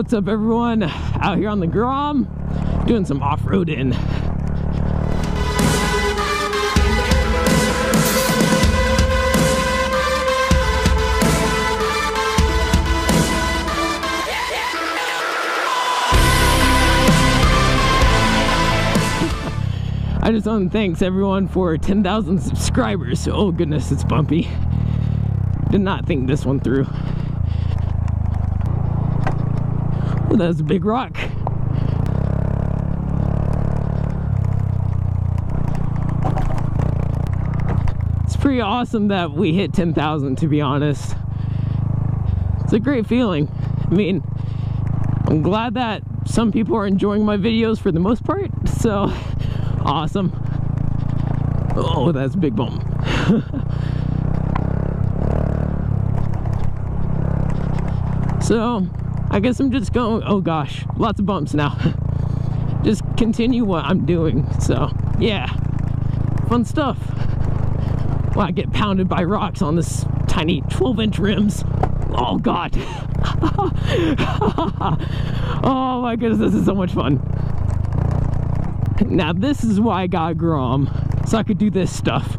What's up, everyone? Out here on the Grom, doing some off-roading. I just want to thank everyone for 10,000 subscribers. Oh goodness, it's bumpy. Did not think this one through. Oh, that was a big rock. It's pretty awesome that we hit 10,000, to be honest. It's a great feeling. I mean, I'm glad that some people are enjoying my videos for the most part, so awesome. Oh, that's a big bump. So I guess I'm just going, oh gosh, lots of bumps now. Just continue what I'm doing. So yeah, fun stuff. Well, I get pounded by rocks on this tiny 12-inch rims. Oh god. Oh my goodness, this is so much fun. Now this is why I got Grom, so I could do this stuff.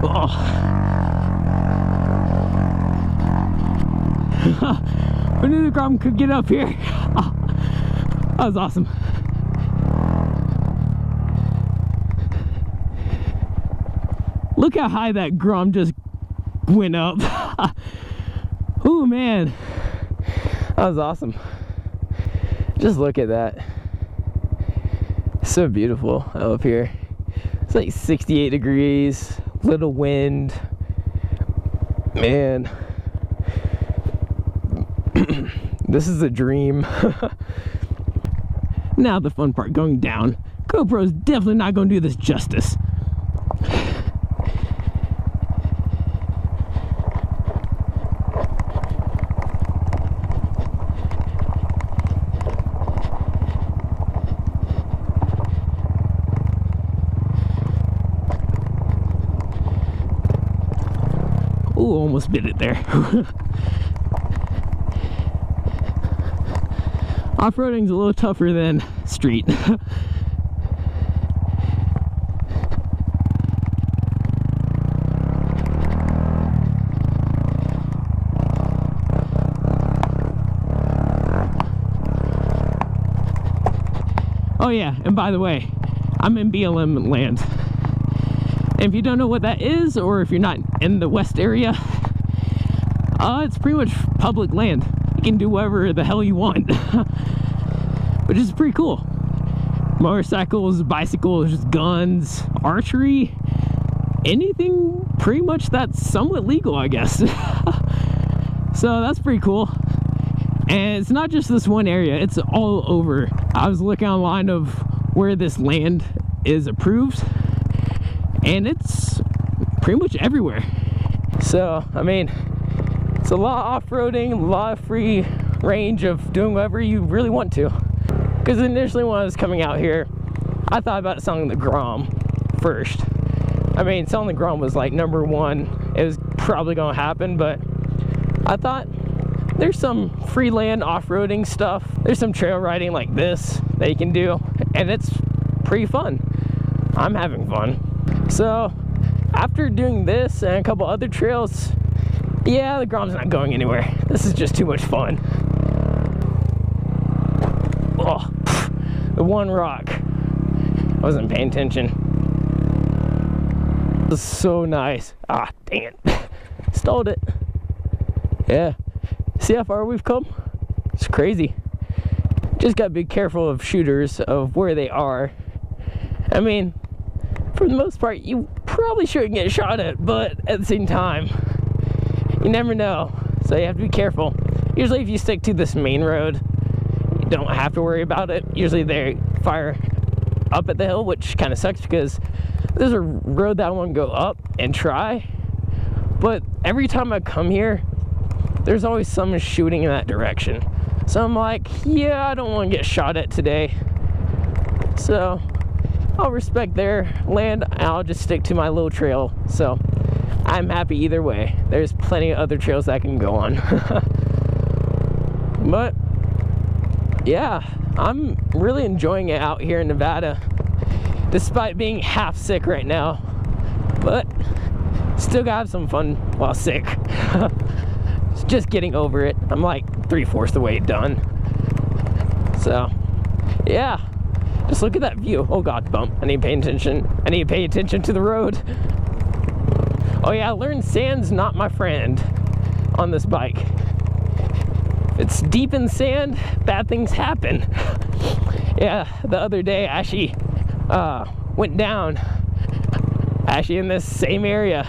Oh. I knew the Grom could get up here. Oh, that was awesome. Look how high that Grom just went up. Oh man, that was awesome. Just look at that. So beautiful up here. It's like 68 degrees, little wind. Man, this is a dream. Now the fun part, going down. GoPro's definitely not going to do this justice. Ooh, almost bit it there. Off-roading's a little tougher than street. Oh yeah, and by the way, I'm in BLM land. And if you don't know what that is, or if you're not in the west area, it's pretty much public land. You can do whatever the hell you want, which is pretty cool. Motorcycles, bicycles, guns, archery, anything pretty much that's somewhat legal, I guess. So that's pretty cool. And it's not just this one area, it's all over. I was looking online of where this land is approved, and it's pretty much everywhere. So I mean, it's a lot of off-roading, a lot of free range of doing whatever you really want to. Because initially when I was coming out here, I thought about selling the Grom first. I mean, selling the Grom was like #1. It was probably gonna happen, but I thought there's some free land off-roading stuff. There's some trail riding like this that you can do, and it's pretty fun. I'm having fun. So after doing this and a couple other trails, yeah, the Grom's not going anywhere. This is just too much fun. Oh, the one rock. I wasn't paying attention. This is so nice. Ah, dang it. Stalled it. Yeah. See how far we've come? It's crazy. Just gotta be careful of shooters, of where they are. I mean, for the most part, you probably shouldn't get shot at, but at the same time, you never know. So you have to be careful. Usually if you stick to this main road, you don't have to worry about it. Usually they fire up at the hill, which kind of sucks because there's a road that I want to go up and try. But every time I come here, there's always someone shooting in that direction. So I'm like, yeah, I don't want to get shot at today. So I'll respect their land and I'll just stick to my little trail. So I'm happy either way. There's plenty of other trails I can go on. But yeah, I'm really enjoying it out here in Nevada, despite being half sick right now. But still gotta have some fun while sick. Just getting over it. I'm like 3/4 the way done. So yeah, just look at that view. Oh god, bump. I need to pay attention. I need to pay attention to the road. Oh yeah, I learned sand's not my friend on this bike. If it's deep in sand, bad things happen. Yeah, the other day I actually went down actually in this same area.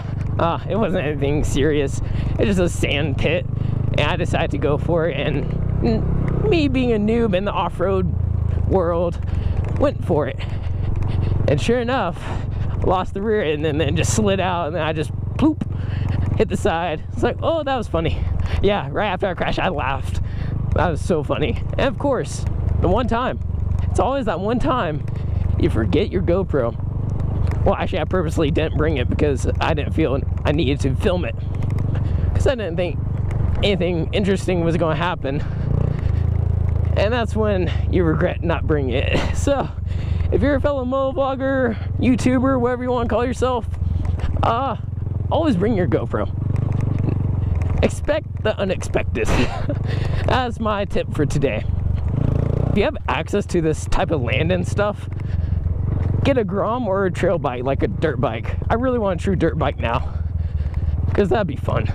It wasn't anything serious. It's just a sand pit, and I decided to go for it, and me being a noob in the off-road world, went for it. And sure enough, lost the rear end and then just slid out, and then I just ploop, hit the side. It's like, oh, that was funny. Yeah, right after I crashed, I laughed. That was so funny. And of course, the one time, it's always that one time you forget your GoPro. Well, actually, I purposely didn't bring it because I didn't feel I needed to film it, because I didn't think anything interesting was going to happen. And that's when you regret not bringing it. So if you're a fellow motovlogger, YouTuber, whatever you want to call yourself, always bring your GoPro. Expect the unexpected. That's my tip for today. If you have access to this type of land and stuff, get a Grom or a trail bike, like a dirt bike. I really want a true dirt bike now, because that'd be fun.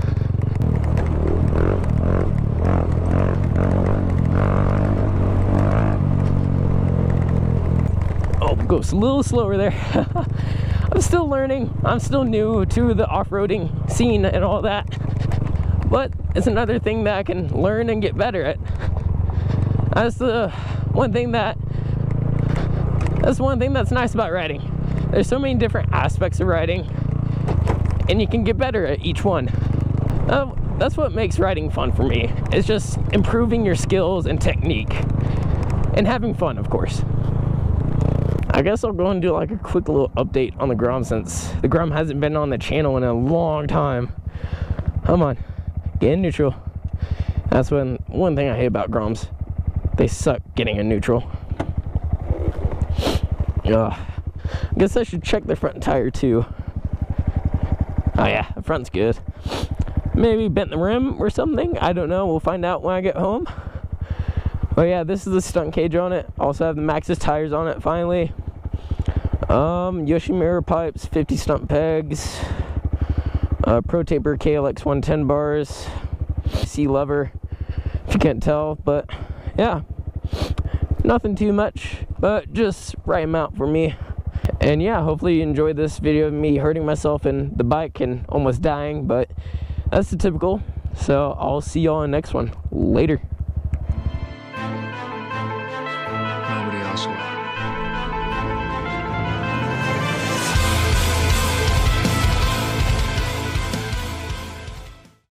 Oh, goes a little slower there. I'm still learning. I'm still new to the off-roading scene and all that. But it's another thing that I can learn and get better at. That's the one thing that's nice about riding. There's so many different aspects of riding, and you can get better at each one. That's what makes riding fun for me. It's just improving your skills and technique, and having fun, of course. I guess I'll go and do like a quick little update on the Grom, since the Grom hasn't been on the channel in a long time. Come on, get in neutral. That's one thing I hate about Groms. They suck getting in neutral. I guess I should check the front tire too. Oh yeah, the front's good. Maybe bent the rim or something. I don't know. We'll find out when I get home. Oh yeah, this is the stunt cage on it. Also have the Maxxis tires on it finally. Yoshimura pipes, 50 stunt pegs. Pro Taper KLX 110 bars. C lever, if you can't tell, but yeah. Nothing too much, but just right amount for me. And yeah, hopefully you enjoyed this video of me hurting myself in the bike and almost dying, but that's the typical. So I'll see y'all in the next one. Later. Nobody else will.